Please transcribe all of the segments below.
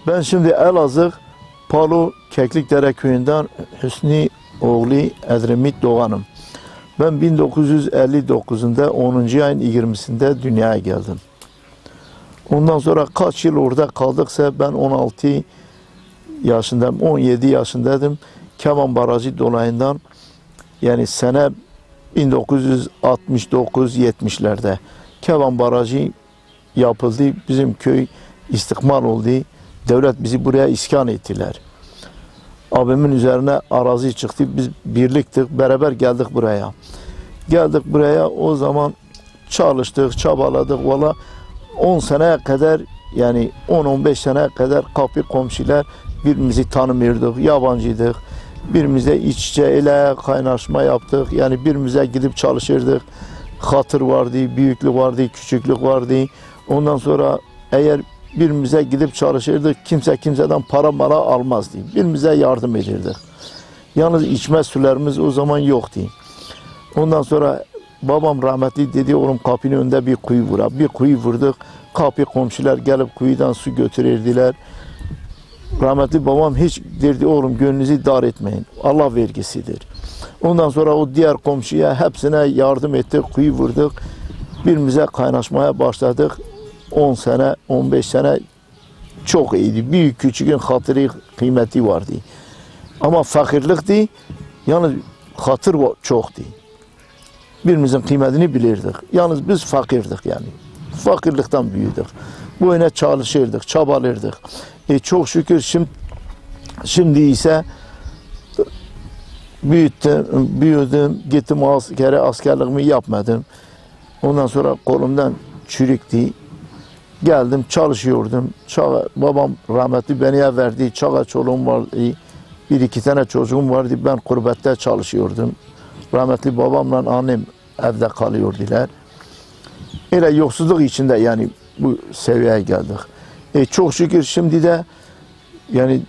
Ben şimdi Elazığ Palu Keklikdere köyünden Hüsnü oğlu Edremit Doğan'ım. Ben 1959'unda 10. ayın 20'sinde dünyaya geldim. Ondan sonra kaç yıl orada kaldıksa ben 16 yaşındayım, 17 yaşındaydım. Keban Barajı dolayından yani sene 1969-70'lerde Keban Barajı yapıldı. Bizim köy istikmal oldu. Devlet bizi buraya iskan ettiler. Abimin üzerine arazi çıktı. Biz birliktik. Beraber geldik buraya. Geldik buraya. O zaman çalıştık, çabaladık. Valla 10 seneye kadar yani 10-15 seneye kadar kapı komşular birbirimizi tanımıyorduk. Yabancıydık. Birbirimize iç içe ile kaynaşma yaptık. Yani birbirimize gidip çalışırdık. Hatır vardı, büyüklük vardı, küçüklük vardı. Ondan sonra eğer birbirimize gidip çalışırdık, kimse kimseden para mala almazdı. Birbirimize yardım edirdik. Yalnız içme sularımız o zaman yoktu. Ondan sonra babam rahmetli dedi, oğlum kapının önünde bir kuyu vur. Bir kuyu vurduk. Kapı komşular gelip kuyudan su götürürdüler. Rahmetli babam hiç derdi, oğlum gönlünüzü dar etmeyin. Allah vergisidir. Ondan sonra o diğer komşuya hepsine yardım ettik, kuyu vurduk. Birbirimize kaynaşmaya başladık. 10 sene, 15 sene çok iyiydi. Büyük küçüğün hatırı, kıymeti vardı. Ama fakirlikti, yalnız hatır çoktu. Birimizin kıymetini bilirdik. Yalnız biz fakirdik yani. Fakirlikten büyüdük. Bu yine çalışırdık, çabalırdık. Çok şükür şimdi ise büyüdüm, gittim askerliğimi yapmadım. Ondan sonra kolumdan çürüktü. Geldim, çalışıyordum. Babam rahmetli beni verdi. Çağa çoluğum vardı. 1-2 tane çocuğum vardı. Ben gurbette çalışıyordum. Rahmetli babamla annem evde kalıyordular. Öyle yoksulluk içinde yani bu seviyeye geldik. Çok şükür şimdi de yani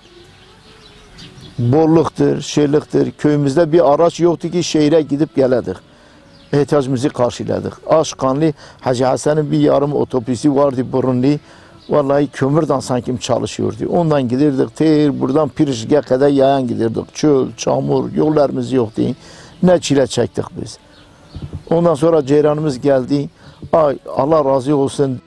bolluktur, şeyliktir. Köyümüzde bir araç yoktu ki şehire gidip geledik. İhtiyacımızı karşıladık. Aşkanlı Hacı Hasan'ın bir yarım otobüsü vardı burunlu. Vallahi kömürden sanki çalışıyordu. Ondan giderdik. Buradan Pirişik'e kadar yayan giderdik. Çöl, çamur, yollarımız yoktu. Ne çile çektik biz. Ondan sonra ceyranımız geldi. Ay Allah razı olsun.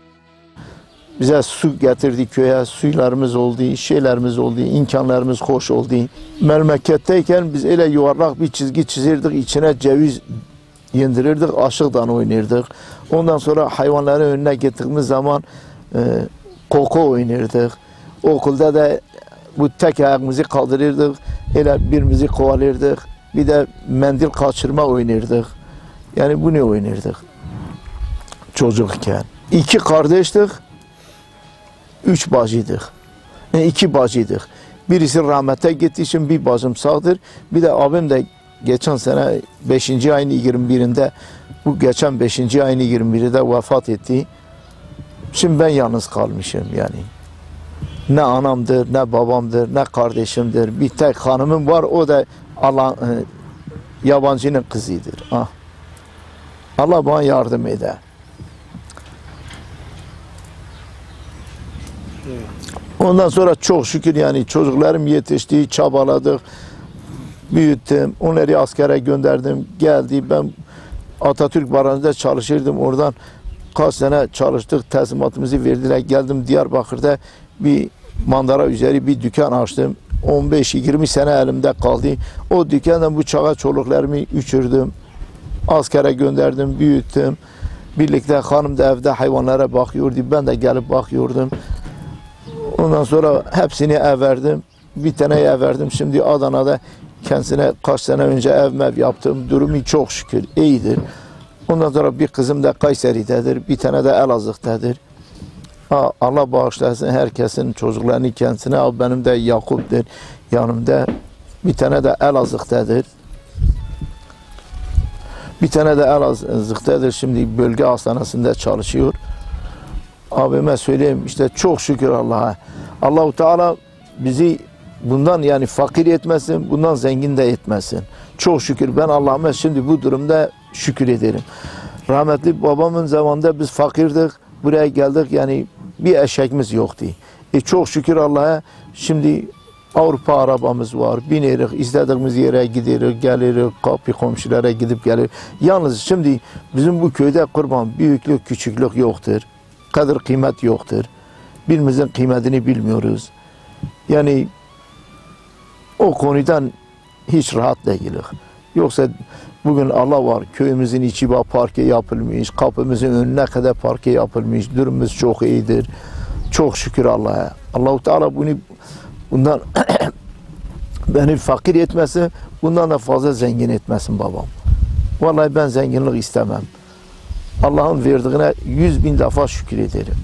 Bize su getirdi köye. Suylarımız oldu, şeylerimiz oldu, imkanlarımız hoş oldu. Memleketteyken biz öyle yuvarlak bir çizgi çizirdik. İçine ceviz yendirirdik, aşıktan oynardık. Ondan sonra hayvanların önüne gittiğimiz zaman koko oynardık. Okulda da bu tek ayağımızı kaldırırdık, öyle birimizi kovalardık. Bir de mendil kaçırma oynardık. Yani bunu oynardık çocukken. 2 kardeştik, 3 bacıydık. 2 bacıydık. Birisi rahmete gittiği için bir bacım sağdır. Bir de abim de geçen sene 5. ayın 21'inde bu geçen 5. ayın 21'de vefat etti. Şimdi ben yalnız kalmışım yani. Ne anamdır, ne babamdır, ne kardeşimdir. Bir tek hanımım var, o da yabancının kızıdır. Allah bana yardım eder. Ondan sonra çok şükür yani çocuklarım yetişti, çabaladık. Büyüttüm, onları askere gönderdim, geldi. Ben Atatürk Barajı'nda çalışırdım, oradan kaç sene çalıştık, teslimatımızı verdiler. Geldim Diyarbakır'da bir mandara üzeri bir dükkan açtım. 15-20 sene elimde kaldı. O dükkandan bu çağa çoluklarımı uçurdum. Askere gönderdim, büyüttüm. Birlikte hanım da evde hayvanlara bakıyordu, ben de gelip bakıyordum. Ondan sonra hepsini ev verdim. Bir tane ev verdim, şimdi Adana'da kendisine kaç sene önce ev yaptım. Durumu çok şükür iyidir. Ondan sonra bir kızım da Kayseri'dedir. Bir tane de Elazığ'dadır. Allah bağışlasın herkesin çocuklarını kendisine. Benim de Yakup'dur yanımda. Bir tane de Elazığ'dadır. Bir tane de Elazığ'dadır. Şimdi bölge hastanesinde çalışıyor. Abime söyleyeyim işte çok şükür Allah'a. Allah-u Teala bizi bundan yani fakir etmesin, bundan zengin de etmesin. Çok şükür ben Allah'ıma şimdi bu durumda şükür ederim. Rahmetli babamın zamanında biz fakirdik. Buraya geldik yani bir eşeğimiz yoktu. Çok şükür Allah'a şimdi Avrupa arabamız var. Bineriz, istediğimiz yere gideriz, geliriz, kapı komşulara gidip geliriz. Yalnız şimdi bizim bu köyde kurban büyüklük, küçüklük yoktur. Kadir kıymet yoktur. Birbirimizin kıymetini bilmiyoruz. Yani o konudan hiç rahat değiliz. Yoksa bugün Allah var, köyümüzün içi parke yapılmış, kapımızın önüne kadar parke yapılmış, durumumuz çok iyidir. Çok şükür Allah'a. Allah-u Teala bundan beni fakir etmesin, bundan da fazla zengin etmesin babam. Vallahi ben zenginlik istemem. Allah'ın verdiğine 100.000 defa şükür ederim.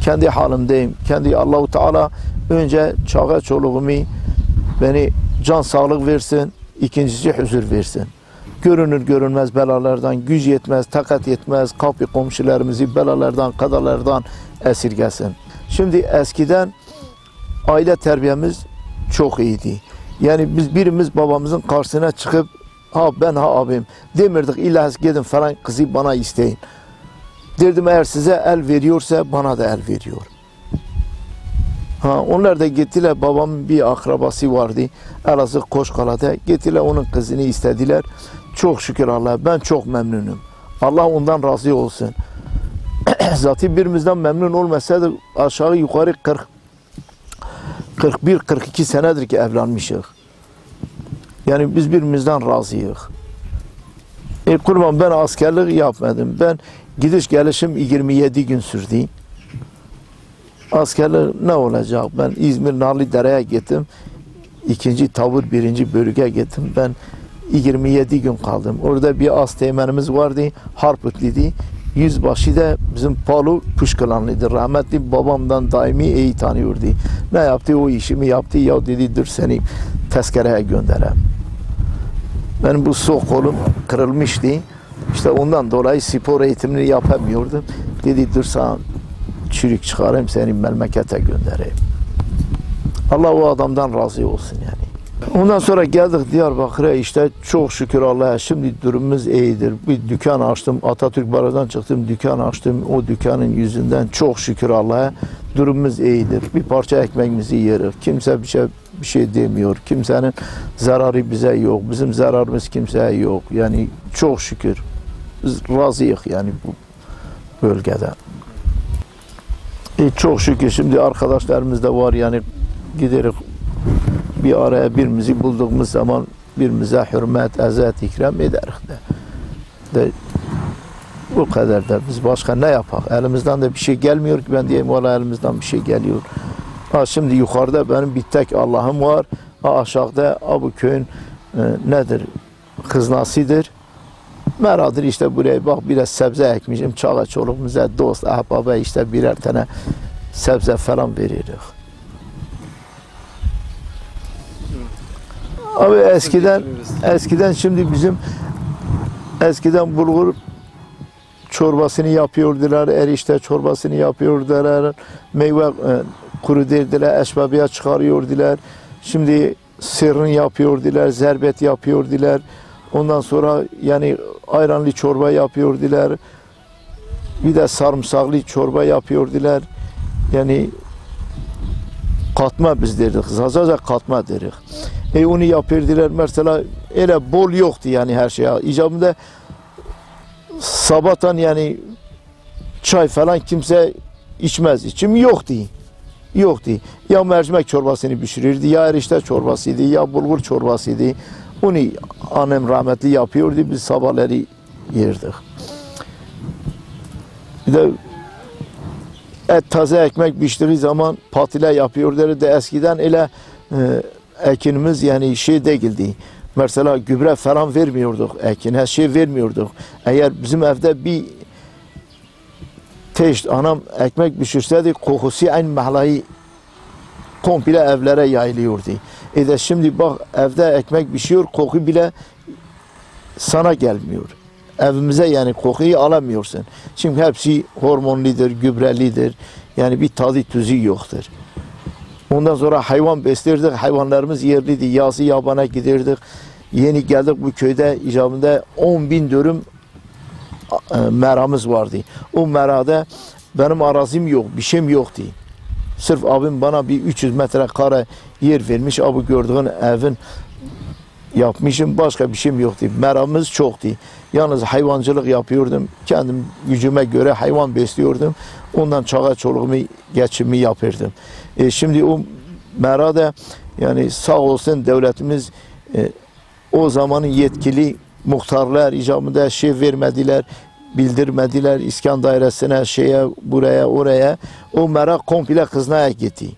Kendi halimdeyim. Allah-u Teala önce çağa çoluğumu beni can sağlık versin, ikincisi huzur versin. Görünür görünmez belalardan güç yetmez, takat yetmez, kapı komşularımızı belalardan, kadalardan esirgesin. Şimdi eskiden aile terbiyemiz çok iyiydi. Yani biz birimiz babamızın karşısına çıkıp ben abim demirdik, illa gidin falan kızı bana isteyin. Derdim eğer size el veriyorsa bana da el veriyor. Onlar da gittiler, babamın bir akrabası vardı. Elazığ Koşkala'da. Gittiler onun kızını istediler. Çok şükür Allah'a. Ben çok memnunum. Allah ondan razı olsun. Zaten birimizden memnun olmasaydı aşağı yukarı 41-42 senedir ki evlenmişiz. Yani biz birimizden razıyız. Kurban ben askerlik yapmadım. Ben gidiş gelişim 27 gün sürdü. Askerlik ne olacak? Ben İzmir Narlıdere'ye gittim. 2. Tavır 1. bölüge gittim. Ben 27 gün kaldım. Orada bir asteğmenimiz vardı. Harputliydi. Yüzbaşı da bizim Palu Puşkalanlı'ydı. Rahmetli babamdan daimi iyi tanıyordu. Ne yaptı? O işimi yaptı. Ya dedi dur seni tezkereye göndereyim. Benim bu sol kolum kırılmıştı. İşte ondan dolayı spor eğitimini yapamıyordum. Dedi dur sana çürük çıkarayım seni memlekete göndereyim. Allah o adamdan razı olsun yani. Ondan sonra geldik Diyarbakır'a, işte çok şükür Allah'a şimdi durumumuz iyidir. Bir dükkan açtım, Atatürk Baraj'dan çıktım, dükkan açtım. O dükkanın yüzünden çok şükür Allah'a durumumuz iyidir. Bir parça ekmeğimizi yeriz. Kimse bir şey demiyor. Kimsenin zararı bize yok. Bizim zararımız kimseye yok. Yani çok şükür. Biz razıyız yani bu bölgede. Çok şükür şimdi arkadaşlarımız da var yani giderek bir araya birimizi bulduğumuz zaman birimize hürmet, ezet, ikram ederiz de. Bu kadar da biz başka ne yapak? Elimizden de bir şey gelmiyor ki ben diyeyim valla elimizden bir şey geliyor. Şimdi yukarıda benim bir tek Allah'ım var. Aşağıda bu köyün nedir? Kıznasıdır. Meradır işte buraya bak biraz sebze ekmişim. Çağa çoluğumuza dost, ahbaba işte birer tane sebze falan veriyoruz. Abi eskiden şimdi bizim eskiden bulgur çorbasını yapıyordular, erişte çorbasını yapıyordular, meyve kuru derdiler, eşbabiye çıkarıyordular. Şimdi sırrını yapıyordular, zerbet yapıyordular. Ondan sonra yani ayranlı çorba yapıyordular. Bir de sarımsaklı çorba yapıyordular. Yani katma biz derdik. Zazaca katma dedik. Onu yapıyordular. Mesela öyle bol yoktu yani her şey. İcabında sabahtan yani çay falan kimse içmez. İçim yoktu. Yoktu. Ya mercimek çorbasını pişirirdi, ya erişte çorbasıydı, ya bulgur çorbasıydı. Onu annem rahmetli yapıyordu. Biz sabahları yerdik. Bir de taze ekmek piştiği zaman patile yapıyorlardı. Eskiden öyle ekinimiz yani şey değildi. Mesela gübre falan vermiyorduk ekine, şey vermiyorduk. Eğer bizim evde bir teşt anam ekmek pişirseydi kokusu aynı mahallayı komple evlere yayılıyordu. De şimdi bak evde ekmek pişiyor, koku bile sana gelmiyor. Evimize yani kokuyu alamıyorsun. Çünkü hepsi hormonlidir, gübrelidir. Yani bir tadı tuzu yoktur. Ondan sonra hayvan beslerdik. Hayvanlarımız yerliydi. Yazı yabana giderdik. Yeni geldik bu köyde icabında 10.000 dönüm meramız vardı. O merada benim arazim yok, bir şeyim yoktu. Sırf abim bana bir 300 metrekare yer vermiş. Abi gördüğün evin yapmışım, başka bir şeyim yoktu. Meramımız çoktu. Yalnız hayvancılık yapıyordum. Kendim gücüme göre hayvan besliyordum. Ondan çağa çoluğumu, geçimimi yapırdım. Şimdi o merada yani sağ olsun devletimiz o zamanın yetkili muhtarlar icabında şey vermediler, bildirmediler İskan dairesine, şeye, buraya, oraya. O merak komple Kızılay'a gitti.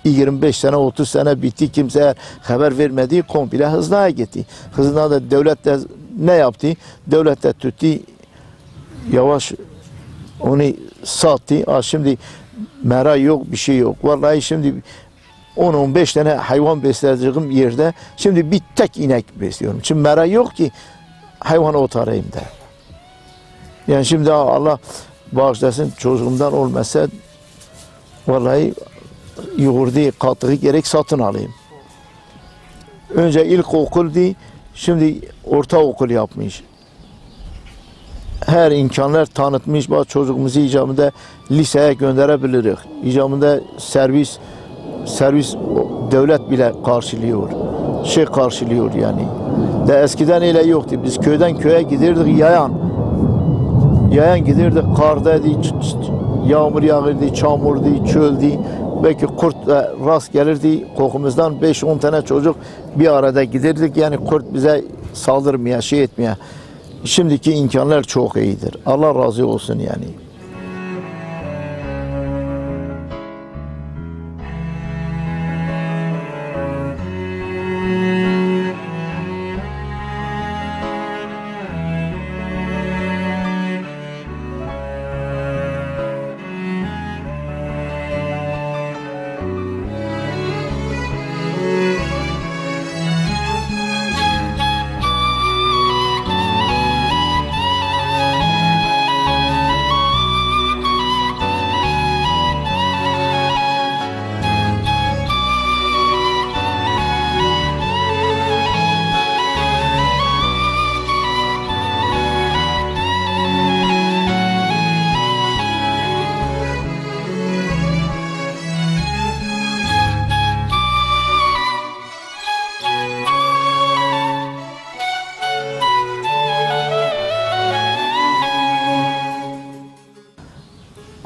25 sene, 30 sene bitti. Kimseye haber vermedi. Komple Kızılay'a gitti. Kızılay'a da devlet de ne yaptı? Devlet de tuttu. Yavaş onu sattı. Şimdi mera yok, bir şey yok. Vallahi şimdi 10-15 tane hayvan besleyeceğim yerde şimdi bir tek inek besliyorum. Şimdi mera yok ki hayvan otarayım da. Yani şimdi Allah bağışlasın çocuğumdan olmasa vallahi yoğurdu, katığı gerek satın alayım. Önce ilkokuldu, şimdi ortaokul yapmış. Her imkanlar tanıtmış, bak çocuğumuzu icabında liseye gönderebiliriz. İcabında servis devlet bile karşılıyor. Karşılıyor yani. De eskiden öyle yoktu. Biz köyden köye giderdik yayan. Yayan giderdik, kardaydı, yağmur yağırdı, çamurdu, çöldü. Belki kurt rast gelirdi. Kokumuzdan 5-10 tane çocuk bir arada giderdik. Yani kurt bize saldırmaya, şey etmeye. Şimdiki imkanlar çok iyidir. Allah razı olsun yani.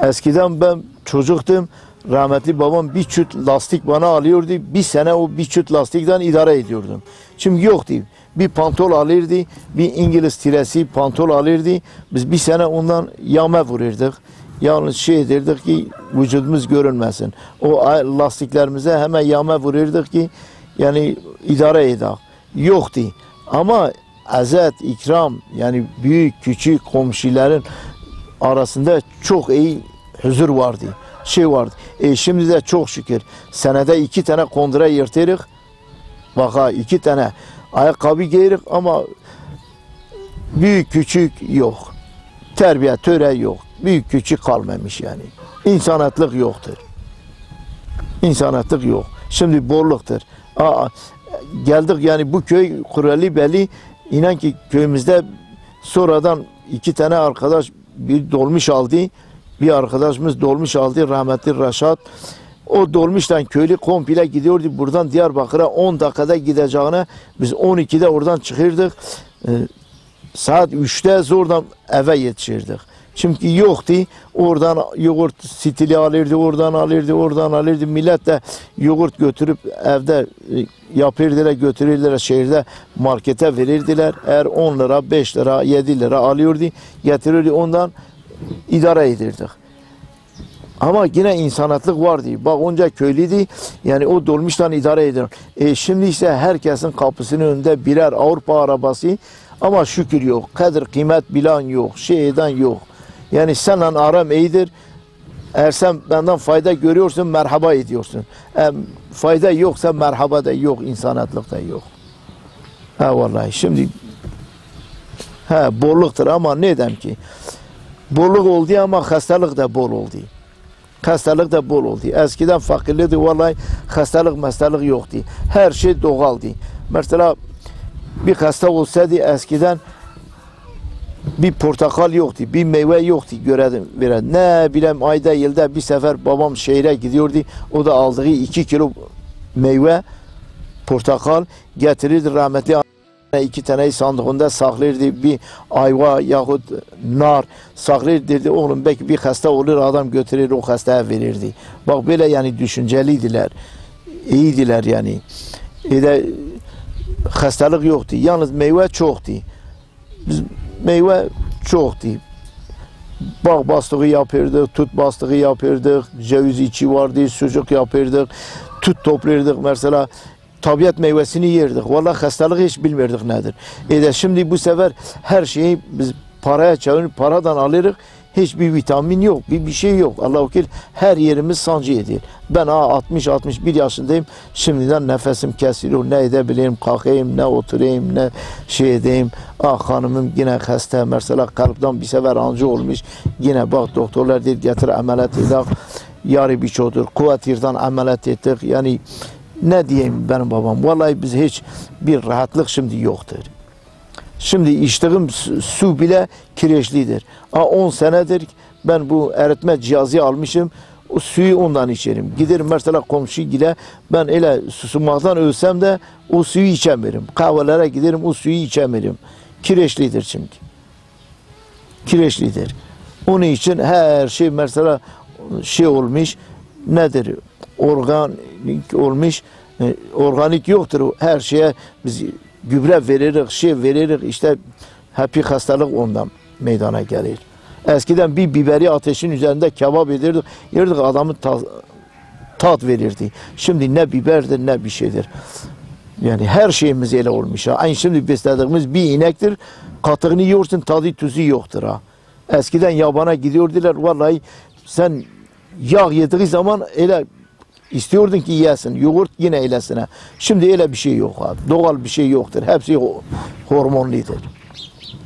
Eskiden ben çocuktum. Rahmetli babam bir çüt lastik bana alıyordu. Bir sene o bir çüt lastikten idare ediyordum. Çünkü yoktu. Bir pantol alırdı. Bir İngiliz tiresi pantol alırdı. Biz bir sene ondan yağma vururduk. Yalnız şey ederdik ki vücudumuz görünmesin. O lastiklerimize hemen yağma vururduk ki yani idare eder. Yoktu. Ama azat, ikram yani büyük küçük komşuların arasında çok iyi huzur vardı. Vardı. Şimdi de çok şükür senede 2 tane kondura yırtırıq. Baka 2 tane ayakkabı giyirik ama büyük küçük yok. Terbiye, töre yok. Büyük küçük kalmamış yani. İnsanatlık yoktur. İnsanatlık yok. Şimdi bolluktur. Geldik yani bu köy kuralı belli. İnan ki köyümüzde sonradan 2 tane arkadaş bir dolmuş aldı. Bir arkadaşımız dolmuş aldı, rahmetli Raşat. O dolmuştan köylü komple gidiyordu. Buradan Diyarbakır'a 10 dakikada gideceğine biz 12'de oradan çıkırdık. Saat 3'te zordan eve yetişirdik. Çünkü yoktu. Oradan yoğurt stili alırdı, oradan alırdı. Millet de yoğurt götürüp evde yapırdılar, götürürdüler şehirde markete verirdiler. Eğer 10 lira, 5 lira, 7 lira alıyordu, getirirdi ondan idare edirdik. Ama yine insanatlık vardı. Bak onca köylüydü. Yani o dolmuştan idare ediyor. Şimdi ise herkesin kapısının önünde birer Avrupa arabası. Ama şükür yok. Kadir kıymet bilen yok. Şeyden yok. Yani seninle aram iyidir. Eğer sen benden fayda görüyorsun merhaba ediyorsun. Fayda yoksa merhaba da yok. İnsanatlık da yok. Ha vallahi şimdi bolluktur ama neden ki? Bolluk oldu ama hastalık da bol oldu. Hastalık da bol oldu. Eskiden fakirlikti vallahi hastalık yoktu. Her şey doğaldı. Mesela bir hasta olsaydı eskiden bir portakal yoktu, bir meyve yoktu görelim. Ne bileyim ayda yılda bir sefer babam şehre gidiyordu. O da aldığı 2 kilo meyve, portakal getirirdi rahmetli. 2 tane sandığında saklırdı, bir ayva yahut nar saklırdı, dedi oğlum belki bir hasta olur adam götürür o hastaya verirdi. Bak böyle yani düşünceliydiler, iyiydiler yani. Hastalık yoktu, yalnız meyve çoktu. Biz meyve çoktu. Bağ bastığı yapırdık, tut bastığı yapırdık, ceviz içi vardı, sucuk yapırdık, tut toplardık mesela. Tabiat meyvesini yerdik. Vallahi hastalığı hiç bilmirdik nedir. Şimdi bu sefer her şeyi biz paraya çevirip paradan alırız. Hiçbir vitamin yok, bir şey yok. Allah okul her yerimiz sancı ediyor. Ben 60-61 yaşındayım. Şimdiden nefesim kesiliyor. Ne edebileyim, kalkayım, ne oturayım, ne şey edeyim. Hanımım yine hasta. Mesela kalpten bir sefer ancı olmuş. Yine bak doktorlar dedi getir ameliyat edelim. Yarı bir çoğudur. Kuvvetirden ameliyat ettik. Yani ne diyeyim benim babam? Vallahi biz hiç bir rahatlık şimdi yoktur. Şimdi içtiğim su bile kireçlidir. 10 senedir ben bu eritme cihazı almışım. O suyu ondan içerim. Giderim mesela komşu gile ben öyle susumaktan ölsem de o suyu içemiyorum. Kahvelere giderim o suyu içemiyorum. Kireçlidir çünkü. Kireçlidir. Onun için her şey mesela şey olmuş nedir? Organik olmuş. Organik yoktur. Her şeye biz gübre veririz, şey veririz. İşte hep hastalık ondan meydana gelir. Eskiden bir biberi ateşin üzerinde kebap edirdik. Yerdik adamın tat verirdi. Şimdi ne biberdir ne bir şeydir. Yani her şeyimiz öyle olmuş. Aynı şimdi beslediğimiz bir inektir. Katığını yiyorsun tadı tuzu yoktur. Eskiden yabana gidiyordular. Vallahi sen yağ yediği zaman öyle İstiyordun ki yesin, yoğurt yine eylesine. Şimdi öyle bir şey yok abi. Doğal bir şey yoktur. Hepsi hormonludur.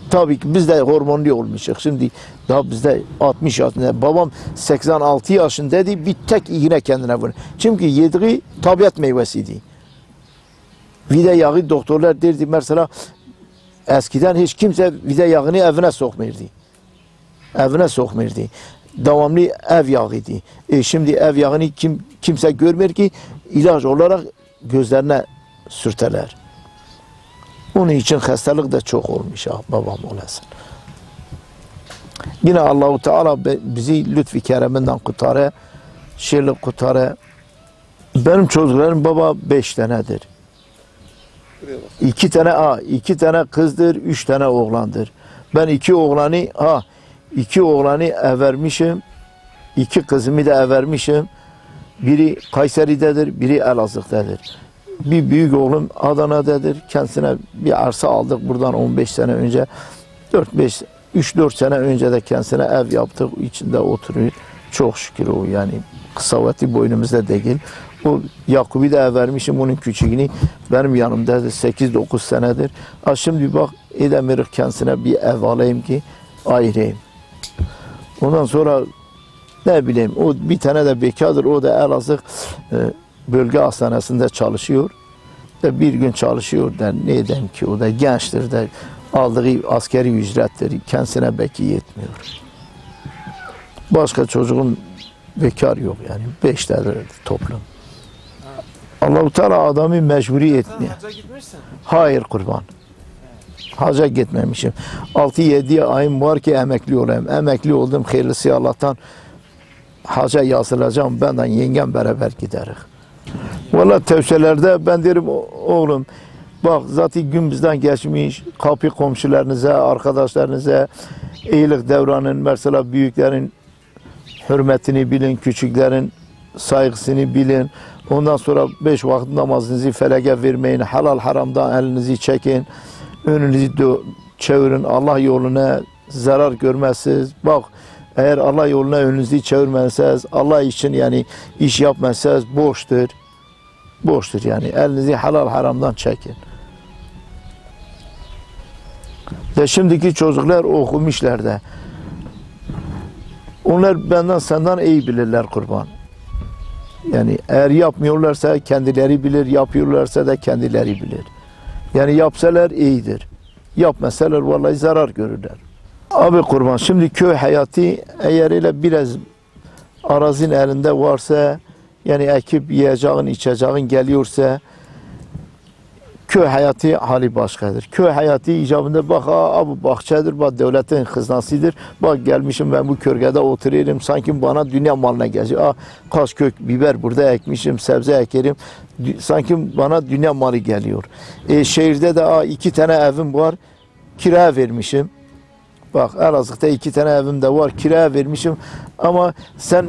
Tabii ki biz de hormonlu olmuşuz. Şimdi daha bizde 60 yaşında. Babam 86 yaşındaydı. Bir tek iğne kendine vurdu. Çünkü yediği tabiat meyvesiydi. Vida yağı doktorlar derdi mesela eskiden hiç kimse vida yağını evine sokmuyordu. Evine sokmuyordu. Devamlı ev yağıydı. Şimdi ev yağını kimse görmüyor ki ilaç olarak gözlerine sürteler. Onun için hastalık da çok olmuş babam olasın. Yine Allahu Teala bizi lütfi kereminden kurtarı, şerlik kurtarı. Benim çocuklarım baba 5 tanedir. 2 tane kızdır, 3 tane oğlandır. Ben 2 oğlanı evermişim, 2 kızımı da evermişim. Biri Kayseri'dedir, biri Elazığ'dadır. Bir büyük oğlum Adana'dadır. Kendisine bir arsa aldık buradan 15 sene önce. 3-4 sene önce de kendisine ev yaptık. İçinde oturuyor. Çok şükür o yani kısaveti boynumuzda değil. O Yakup'u da ev vermişim. Onun küçüğünü benim yanımdadır. 8-9 senedir. Şimdi bak edemiyorum kendisine bir ev alayım ki ayırayım. Ondan sonra ne bileyim o bir tane de bekardır. O da Elazığ bölge hastanesinde çalışıyor. Bir gün çalışıyor da ne diyeyim ki o da gençtir de aldığı askeri ücretleri kendisine belki yetmiyor. Başka çocuğum bekar yok yani. 5 tane toplum. Allah-u Teala adamı mecburi etmiyor. Hacca gitmişsin? Hayır kurban. Hacca gitmemişim. 6-7 ayım var ki emekli olayım. Emekli oldum hayırlısı Allah'tan. Hacca yazılacağım. Benden yengem beraber gideriz. Vallahi tavsiyelerde ben derim oğlum bak zaten gün bizden geçmiş. Kapı komşularınıza, arkadaşlarınıza iyilik davranın. Mesela büyüklerin hürmetini bilin, küçüklerin saygısını bilin. Ondan sonra 5 vakit namazınızı feleke vermeyin. Halal haramdan elinizi çekin. Önünüzü çevirin. Allah yoluna zarar görmezsiniz. Bak eğer Allah yoluna önünüzü çevirmezseniz, Allah için yani iş yapmazsanız boştur. Boştur yani. Elinizi halal haramdan çekin. De şimdiki çocuklar okumuşlar da. Onlar benden senden iyi bilirler kurban. Yani eğer yapmıyorlarsa kendileri bilir, yapıyorlarsa da kendileri bilir. Yani yapsalar iyidir. Yapmasalar vallahi zarar görürler. Abi kurban, şimdi köy hayatı eğer öyle biraz arazin elinde varsa, yani ekip yiyeceğin, içeceğin geliyorsa, köy hayatı hali başkadır. Köy hayatı icabında bak abi bahçedir, bak devletin hıznasıdır. Bak gelmişim ben bu kölgede oturuyorum, sanki bana dünya malına geziyor. Kaç kök biber burada ekmişim, sebze ekerim. Sanki bana dünya malı geliyor. Şehirde de 2 tane evim var, kiraya vermişim. Bak Elazığ'da 2 tane evim de var, kiraya vermişim. Ama sen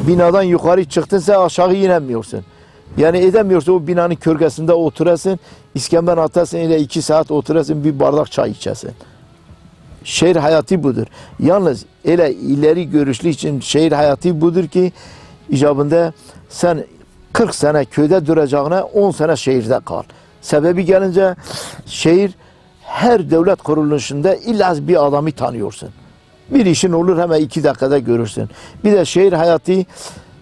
binadan yukarı çıktın, sen aşağı inemiyorsun. Yani edemiyorsa o binanın kölgesinde oturasın, iskemben atasın, ile 2 saat oturasın, bir bardak çay içesin. Şehir hayatı budur. Yalnız öyle ileri görüşlü için şehir hayatı budur ki icabında sen 40 sene köyde duracağına 10 sene şehirde kal. Sebebi gelince şehir her devlet kuruluşunda illa bir adamı tanıyorsun. Bir işin olur hemen 2 dakikada görürsün. Bir de şehir hayatı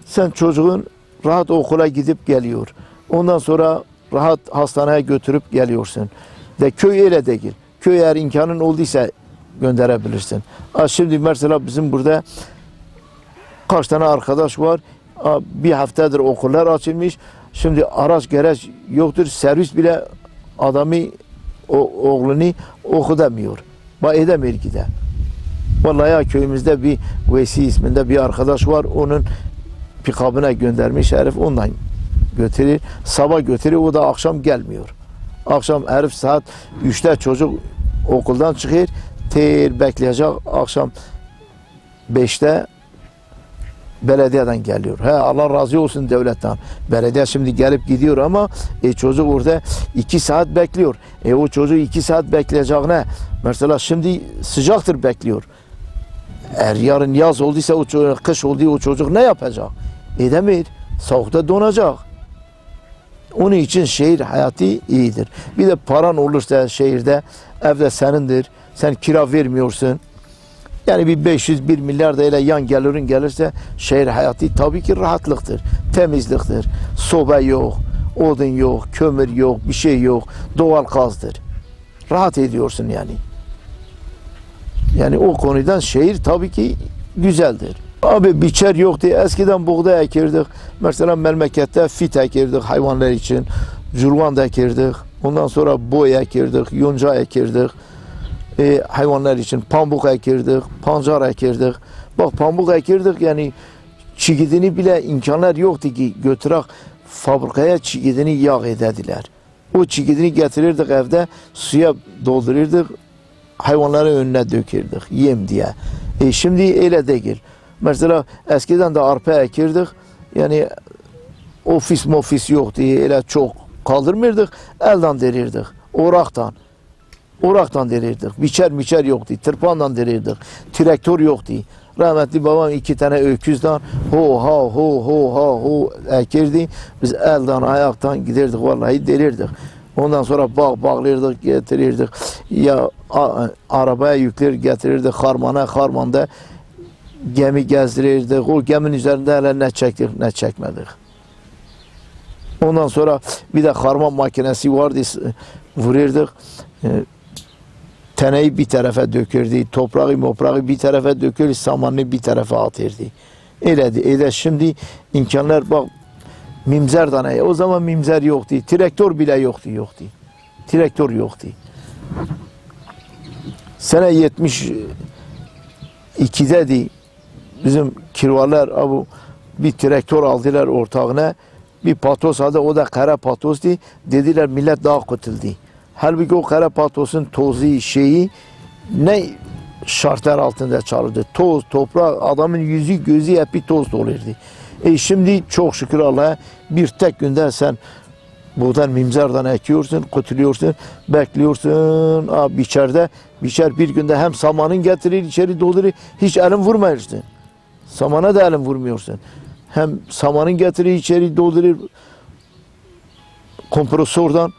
sen çocuğun rahat okula gidip geliyor. Ondan sonra rahat hastaneye götürüp geliyorsun. De köy öyle değil. Köy eğer imkanın olduysa gönderebilirsin. Şimdi mesela bizim burada kaç tane arkadaş var. Bir haftadır okullar açılmış. Şimdi araç gereç yoktur. Servis bile adamı oğlunu okudamıyor. Edemiyor ki de. Vallahi ya köyümüzde bir Veysi isminde bir arkadaş var. Onun pikabına göndermiş herif, ondan götürür. Sabah götürür, o da akşam gelmiyor. Akşam herif saat 3'te çocuk okuldan çıkıyor. Bekleyecek, akşam 5'te belediyeden geliyor. Allah razı olsun devletten. Belediye şimdi gelip gidiyor ama çocuk orada 2 saat bekliyor. O çocuğu 2 saat bekleyeceğine, mesela şimdi sıcaktır bekliyor. Eğer yarın yaz olduysa, o çocuk, kış oldu, o çocuk ne yapacak? Edemiyor. Soğukta donacak. Onun için şehir hayatı iyidir. Bir de paran olursa şehirde, evde senindir. Sen kira vermiyorsun. Yani bir 500-1 milyar da öyle yan gelirin gelirse şehir hayatı tabii ki rahatlıktır. Temizliktir. Soba yok, odun yok, kömür yok, bir şey yok. Doğal gazdır. Rahat ediyorsun yani. Yani o konudan şehir tabii ki güzeldir. Abi biçer yoktu. Eskiden buğday ekirdik. Mesela memlekette fit ekirdik hayvanlar için. Curvan da ekirdik. Ondan sonra boy ekirdik, yonca ekirdik. Hayvanlar için pamuk ekirdik, pancar ekirdik. Bak pamuk ekirdik, yani çigidini bile imkanlar yoktu ki götürek fabrikaya çigidini yağ edediler. O çigidini getirirdik evde, suya doldururduk, hayvanların önüne dökürdük yem diye. Şimdi öyle değil. Mesela eskiden de arpa ekirdik, yani ofis yoktu, öyle çok kaldırmırdık, elden derirdik, oraktan derirdik, biçer yoktu, tırpanla derirdik, traktör yoktu. Rahmetli babam 2 tane öküzden ho ekirdi, biz elden ayaktan giderdik, vallahi derirdik. Ondan sonra bağlardık, getirirdik, ya arabaya yükler getirirdik, harmanda gemi gezdirirdik. O geminin üzerinde hele ne çektik ne çekmedik. Ondan sonra bir de harman makinesi vardı, vururduk. Teneyi bir tarafa dökürdü, toprağı bir tarafa dökürdü, samanını bir tarafa atırdı. Öyle şimdi imkanlar bak, mimzer danayı. O zaman mimzer yoktu, traktör bile yoktu. Traktör yoktu. Sene 72'deydi. Bizim kirvalar bir traktör aldılar ortağına. Bir patos aldı, o da kara patosdu. Dediler millet daha kurtuldu. Halbuki o kara patosun tozu şeyi ne şartlar altında çalırdı. Toz, toprak, adamın yüzü gözü hep bir toz dolurdu. Şimdi çok şükür Allah'a bir tek günde sen buradan mimzardan ekiyorsun, kurtuluyorsun, bekliyorsun. Biçer bir günde hem samanın getirir, içeri doldurur, hiç elin vurmuyorsun. Samana da elin vurmuyorsun. Hem samanın getirir, içeri doldurur, kompresörden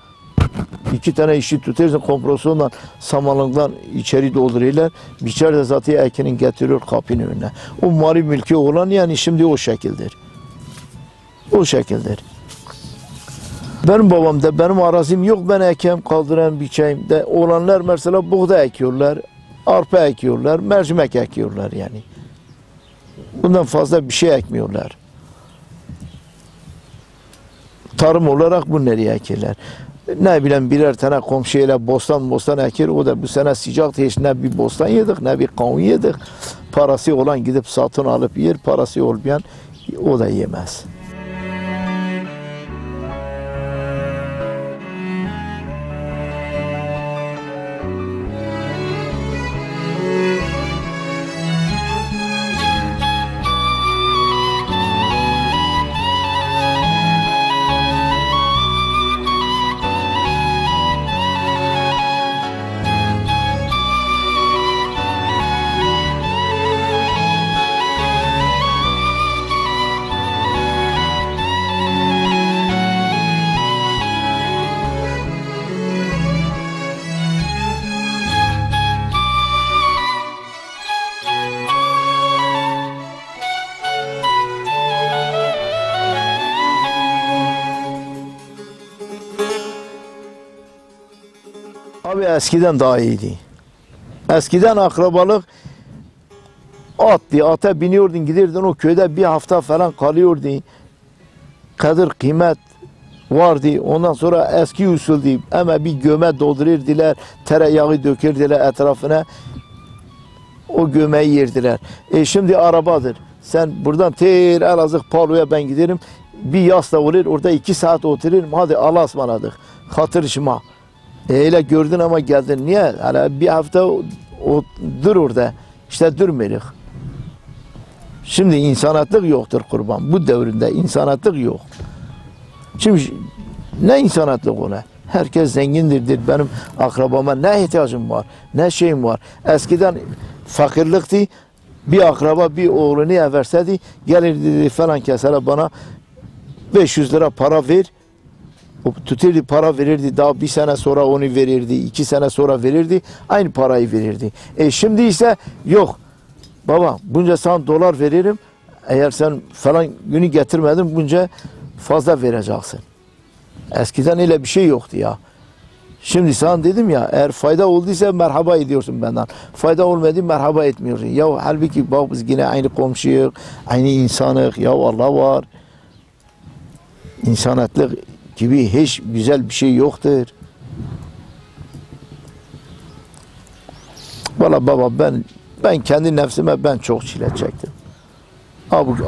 2 tane işi tutuyorsun, kompresörden samanlıktan içeri dolduruyorlar. Biçer de zaten ekinin getiriyor kapının önüne. O mali mülkü olan yani şimdi o şekildir. O şekildir. Benim babamda benim arazim yok, ben ekeyim, kaldıran biçeyim de olanlar mesela buğday ekiyorlar. arpa ekiyorlar, mercimek ekiyorlar yani. Bundan fazla bir şey ekmiyorlar. Tarım olarak bu nereye ekerler? Ne bileyim birer tane komşuyla bostan eker, o da bu sene sıcak hiç ne bir bostan yedik ne bir kavun yedik. Parası olan gidip satın alıp yer, parası olmayan o da yemez. Abi eskiden daha iyiydi. Eskiden akrabalık attı. Ata biniyordun gidirdin o köyde bir hafta falan kalıyordun. Kadir kıymet vardı. Ondan sonra eski usuldü. Ama bir göme doldururdular. Tereyağı dökürdüler etrafına. O gömeyi yerdiler. Şimdi arabadır. Sen buradan Elazığ Palu'ya ben giderim. Bir yas da olur. Orada 2 saat otururum. Hadi Allah'a ısmarladık. Hatırışma. Öyle gördün ama geldin. Niye? Hala bir hafta dur orada. İşte durmuyoruz. Şimdi insanatlık yoktur kurban. Bu devrinde insanatlık yok. Şimdi ne insanatlık ona? Herkes zengindir. Benim akrabama ne ihtiyacım var? Ne şeyim var? Eskiden fakirlikti. Bir akraba bir oğlunu everseydi gelirdi falan kesere bana 500 lira para ver. O tuturdu para verirdi, daha 1 sene sonra onu verirdi, 2 sene sonra verirdi, aynı parayı verirdi. Şimdi ise yok, baba bunca sana dolar veririm, eğer sen falan günü getirmedin bunca fazla vereceksin. Eskiden öyle bir şey yoktu ya. Şimdi sana dedim ya, eğer fayda olduysa merhaba ediyorsun benden, fayda olmadı merhaba etmiyorsun. Ya halbuki bak biz yine aynı komşuyuz, aynı insanız, ya Allah var. İnsanatlık gibi hiç güzel bir şey yoktur. Valla baba ben kendi nefsime ben çok çile çektim.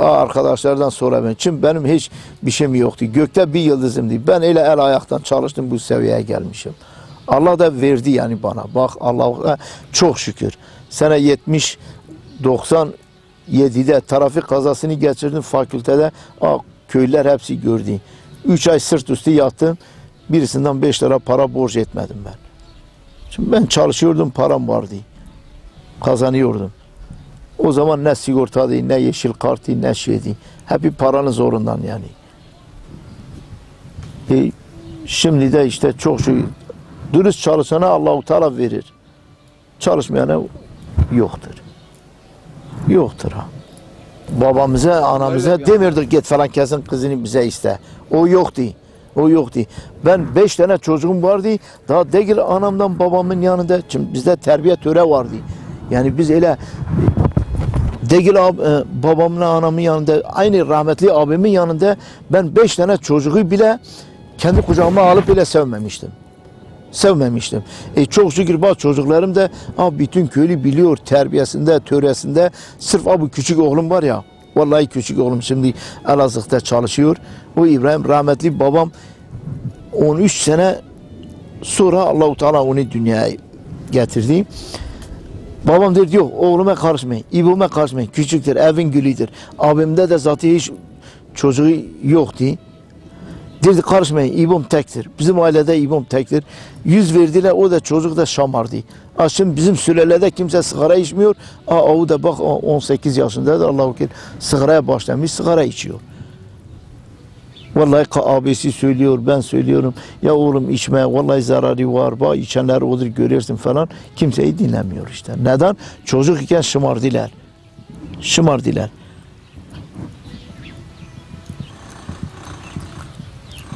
Arkadaşlardan sonra ben. Çünkü benim hiç bir şeyim yoktu. Gökte bir yıldızımdı. Ben öyle el ayaktan çalıştım bu seviyeye gelmişim. Allah da verdi yani bana. Bak Allah'a çok şükür. Sene 97'de trafik kazasını geçirdim fakültede. Köylüler hepsi gördü. 3 ay sırt üstü yattım. Birisinden 5 lira para borç etmedim ben. Şimdi ben çalışıyordum, param vardı. Kazanıyordum. O zaman ne sigortaydı, ne yeşil kartı, ne şeydi. Hep paranın zorundan yani. Şimdi de işte çok şey, dürüst çalışana Allah-u Teala verir. Çalışmayana yoktur. Yoktur ha. Babamıza, anamıza demirdik git falan kesin kızını bize iste. O yoktu. O yoktu. Ben 5 tane çocuğum vardı. Daha değil anamdan babamın yanında. Şimdi bizde terbiye töre vardı. Yani biz öyle değil babamla anamın yanında, aynı rahmetli abimin yanında ben 5 tane çocuğu bile kendi kucağıma alıp bile sevmemiştim. Sevmemiştim. Çok şükür bak çocuklarım da bütün köylü biliyor terbiyesinde, töresinde. Sırf bu küçük oğlum var ya, vallahi küçük oğlum şimdi Elazığ'da çalışıyor. O İbrahim rahmetli babam 13 sene sonra Allah-u Teala onu dünyaya getirdi. Babam dedi yok oğluma karışmayın, İbo'ma karışmayın. Küçüktür, evin gülüdür. Abimde de zaten hiç çocuğu yoktu. Dedi karışmayın, İbom tektir. Bizim ailede İbom tektir. 100 verdiler, o da çocuk da şamardı. Şimdi bizim sülalede kimse sigara içmiyor. O da bak 18 yaşındadır, Allah'a ekber. Sigaraya başlamış, sigara içiyor. Vallahi abisi söylüyor, ben söylüyorum. Ya oğlum içme, vallahi zararı var. Bak içenler odur görüyorsun falan. Kimseyi dinlemiyor işte. Neden? Çocuk iken şımardılar. Şımardılar.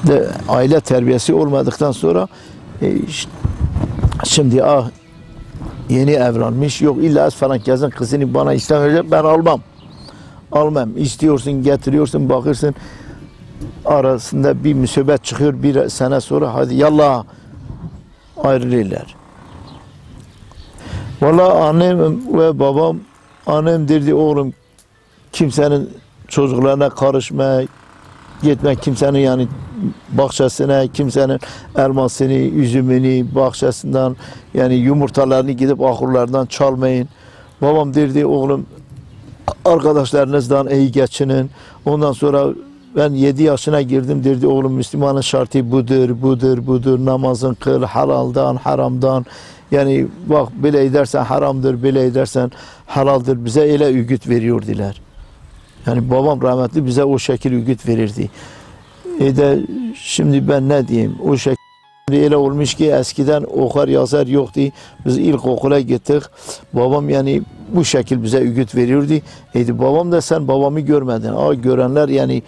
De aile terbiyesi olmadıktan sonra şimdi Yeni evlenmiş. Yok illa falankezin kızını bana istemeyecek. Ben almam. Almam. İstiyorsun, getiriyorsun, bakırsın. Arasında bir musibet çıkıyor. Bir sene sonra hadi yallah ayrılırlar. Vallahi annem ve babam, annem derdi oğlum kimsenin çocuklarına karışma, gitme kimsenin yani bahçesine, kimsenin elmasını, üzümünü, bahçesinden yani yumurtalarını gidip ahırlardan çalmayın. Babam derdi oğlum arkadaşlarınızdan iyi geçinin. Ondan sonra ben 7 yaşına girdim derdi oğlum Müslümanın şartı budur, budur, budur. Namazın kıl, halaldan, haramdan. Yani bak böyle edersen haramdır, böyle edersen halaldır. Bize öyle öğüt veriyordular. Yani babam rahmetli bize o şekil öğüt verirdi. Şimdi ben ne diyeyim? O şekil öyle olmuş ki eskiden okar yazar yoktu. Biz ilkokula gittik. Babam yani bu şekil bize öğüt veriyordu. Babam da sen babamı görmedin. Görenler yani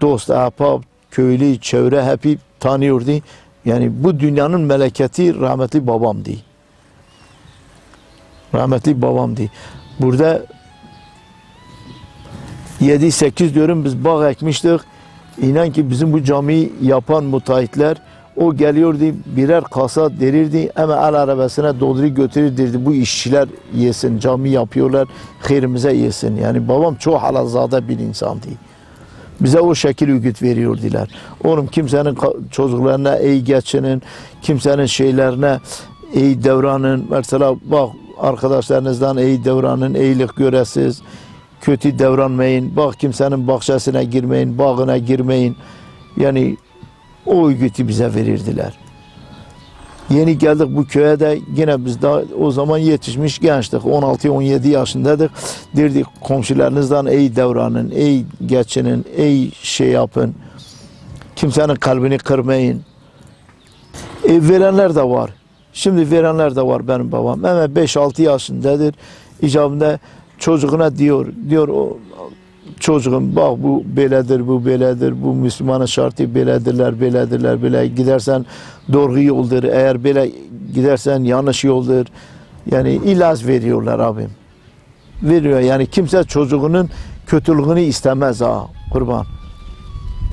dost, ahbap, köylü, çevre hep tanıyordu. Yani bu dünyanın meleketi rahmetli babamdı. Rahmetli babamdı. Burada 7-8 diyorum biz bağ ekmiştik. İnan ki bizim bu camiyi yapan müteahhitler o geliyordu birer kasa derirdi ama el arabasına doldurup götürürdü. Bu işçiler yesin, cami yapıyorlar, hayrimize yesin. Yani babam çok halazade bir insandı. Bize o şekil öğüt veriyordular. Oğlum kimsenin çocuklarına iyi geçinin, kimsenin şeylerine iyi davranın. Mesela bak arkadaşlarınızdan iyi davranın, iyilik göresiz. Kötü davranmayın. Bak kimsenin bahçesine girmeyin, bağına girmeyin. Yani o öğütü bize verirdiler. Yeni geldik bu köye de yine biz daha o zaman yetişmiş gençtik. 16-17 yaşındaydık. Derdik komşularınızdan iyi davranın, iyi geçinin, iyi şey yapın. Kimsenin kalbini kırmayın. Verenler de var. Şimdi verenler de var benim babam. Ama 5-6 yaşındadır. İcabında çocuğuna diyor o çocuğum bak bu beledir, bu beledir, bu Müslümanın şartı beledirler, beledirler, bele gidersen doğru yoldur, eğer böyle gidersen yanlış yoldur. Yani ilaç veriyorlar abim. Veriyor yani kimse çocuğunun kötülüğünü istemez ha kurban.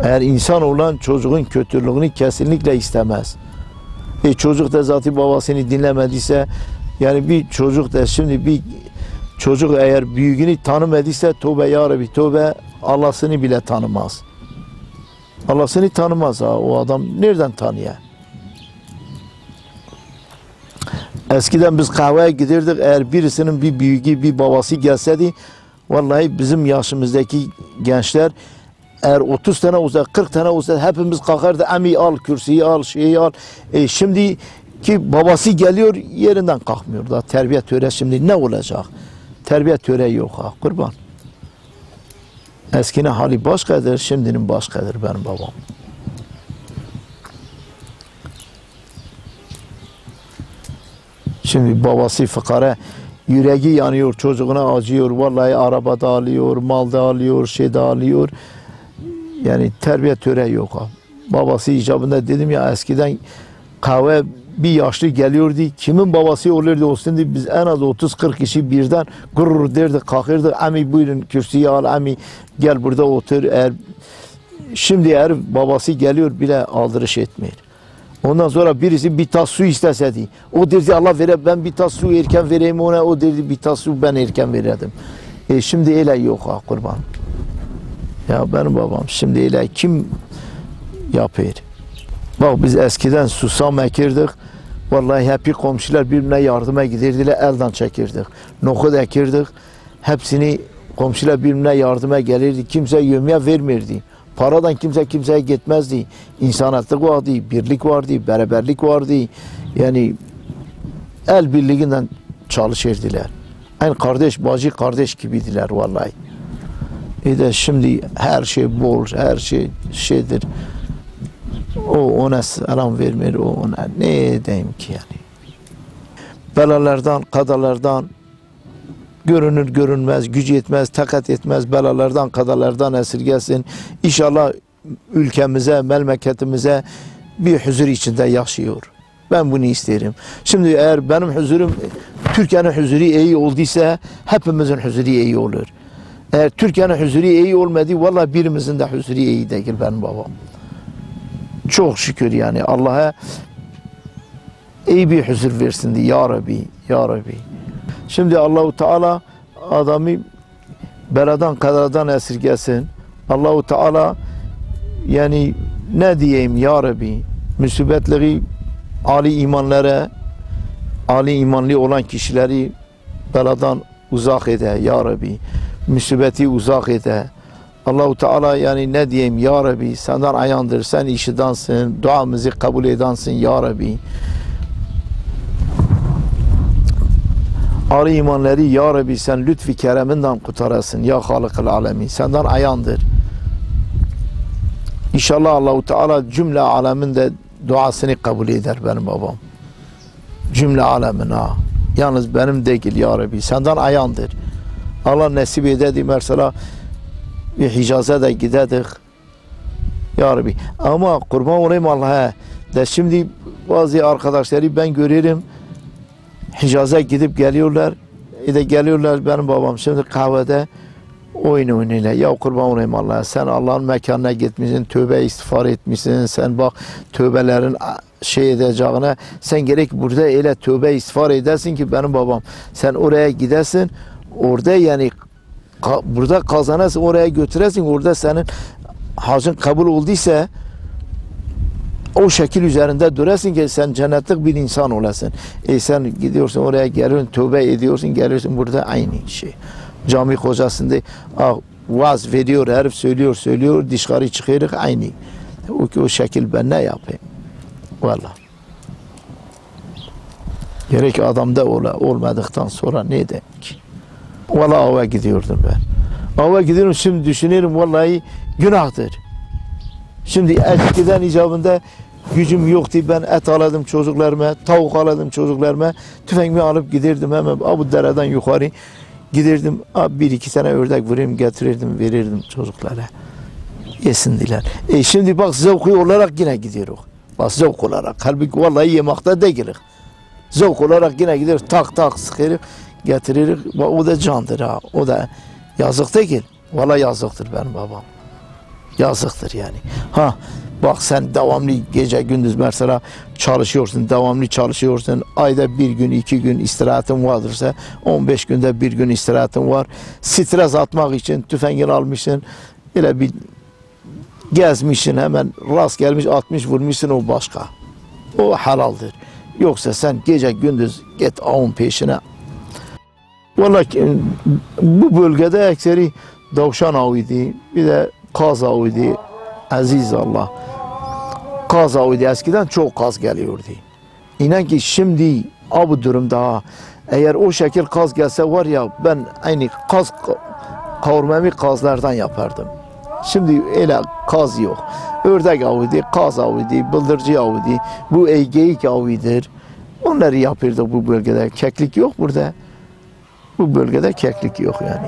Eğer insan olan çocuğun kötülüğünü kesinlikle istemez. Çocuk da zaten babasını dinlemediyse yani bir çocuk da şimdi bir çocuk eğer büyüğünü tanımadıysa tövbe ya Rabbi tövbe Allah'sını bile tanımaz. Allah'sını tanımaz ha o adam nereden tanıyor? Eskiden biz kahveye giderdik eğer birisinin bir büyüğü bir babası gelseydi vallahi bizim yaşımızdaki gençler eğer 30 tane olsa 40 tane olsa hepimiz kalkardı emi al kürsüyü al şeyi al. Şimdi ki babası geliyor yerinden kalkmıyor da terbiye töre şimdi ne olacak? Terbiye töre yok ha kurban. Eskinin hali başkadır, şimdinin başkadır benim babam. Şimdi babası fıkara yüreği yanıyor, çocuğuna acıyor. Vallahi araba da alıyor, mal da alıyor, şey de alıyor. Yani terbiye töre yok ha. Babası icabında dedim ya eskiden kahve bir yaşlı geliyordu. Kimin babası olurdu olsun diye biz en az 30-40 kişi birden gurur derdik, kalkırdık. Ami buyurun kürsüyü al, ami gel burada otur. Şimdi eğer babası geliyor bile aldırış etmiyor. Ondan sonra birisi bir tas su isteseydi. O derdi Allah vere ben bir tas su erken vereyim ona. O derdi bir tas su ben erken verirdim. Şimdi öyle yok ha kurban. Ya benim babam şimdi öyle kim yapıyor? Bak biz eskiden susam ekirdik. Vallahi hep komşular birbirine yardıma giderdiler, elden çekirdik. Nohut ekirdik. Hepsini komşular birbirine yardıma gelirdi. Kimse yemeğe vermirdi. Paradan kimse kimseye gitmezdi. İnsaniyetlik vardı, birlik vardı, beraberlik vardı. Yani el birliğinden çalışırdılar. Aynı kardeş, bacı kardeş gibiydiler vallahi. De şimdi her şey bol, her şey şeydir. O ona selam vermiyor, o ona ne diyeyim ki yani. Belalardan, kadalardan görünür görünmez, gücü yetmez, takat etmez belalardan, kadalardan esirgesin. İnşallah ülkemize, memleketimize bir huzur içinde yaşıyor. Ben bunu isterim. Şimdi eğer benim huzurum, Türkiye'nin huzuru iyi olduysa hepimizin huzuru iyi olur. Eğer Türkiye'nin huzuru iyi olmadı, vallahi birimizin de huzuru iyi değil benim babam. Çok şükür yani Allah'a iyi bir huzur versin diye ya Rabbi, ya Rabbi. Şimdi Allahu Teala adamı beladan kazadan esirgesin. Allahu Teala yani ne diyeyim ya Rabbi, musibetleri âli imanlara, âli imanlı olan kişileri beladan uzak ede ya Rabbi. Musibeti uzak ede. Allahu Teala yani ne diyeyim ya Rabbi, senden ayandır, sen işidansın, duamızı kabul edansın ya Rabbi. Âli imanları ya Rabbi sen lütfi kereminden kurtarasın ya Halık'ıl alemin. Senden ayandır. İnşallah Allahu Teala cümle alemin de duasını kabul eder benim babam. Cümle alemin ha. Yalnız benim değil ya Rabbi. Senden ayandır. Allah nasip ededi mesela bir Hicaz'a da gidedik. Ya Rabbi. Ama kurban olayım Allah'a. De şimdi bazı arkadaşları ben görüyorum. Hicaz'a gidip geliyorlar. Geliyorlar benim babam şimdi kahvede oyun oynuyorlar. Ya kurban olayım Allah'a. Sen Allah'ın mekanına gitmişsin. Tövbe istiğfar etmişsin. Sen bak tövbelerin şey edeceğine. Sen gerek burada öyle tövbe istiğfar edersin ki benim babam. Sen oraya gidersin. Orada yani burada kazanırsın. Oraya götürersin. Orada senin hacın kabul olduysa o şekil üzerinde durasın ki sen cennetlik bir insan olasın. Sen gidiyorsun oraya geliyorsun, tövbe ediyorsun, geliyorsun burada aynı şey. Cami hocasında vaaz veriyor, herif söylüyor, dışarı çıkıyoruz aynı. O şekil ben ne yapayım? Valla. Gerek adamda olmadıktan sonra ne demek? Valla ava gidiyordum ben. Ava gidiyorum şimdi düşünüyorum vallahi günahtır. Şimdi eskiden icabında gücüm yoktu. Ben et aladım çocuklarıma, tavuk aladım çocuklarıma. Tüfekimi alıp giderdim hemen bu dereden yukarı giderdim. Bir iki tane ördek vurayım getirirdim, verirdim çocuklara. Yesindiler. Şimdi bak zevk olarak yine gidiyoruz. Bak zevk olarak. Halbuki vallahi yemekte değiliz. Zevk olarak yine gidiyoruz. Tak tak sıkırız, getiririk. O da candır ha. O da yazık değil. Vallahi yazıktır benim babam. Yazıktır yani. Ha bak sen devamlı gece gündüz mesela çalışıyorsun, devamlı çalışıyorsun. Ayda bir gün, 2 gün istirahatin vardırsa 15 günde bir gün istirahatin var. Stres atmak için tüfengini almışsın. Öyle bir gezmişsin hemen rast gelmiş 60 vurmuşsun o başka. O halaldir. Yoksa sen gece gündüz git avın peşine. Vallahi bu bölgede ekseri davşan avıydı. Bir de kaz avıydı. Aziz Allah. Kaz avıydı. Eskiden çok kaz geliyordu. İnan ki şimdi bu durumda eğer o şekil kaz gelse var ya ben aynı kaz kavurmamı kazlardan yapardım. Şimdi öyle kaz yok. Ördek avıydı, kaz avıydı, bıldırcı avıydı. Bu geyik avıdır. Onları yapırdık bu bölgede. Keklik yok burada. Bu bölgede keklik yok yani.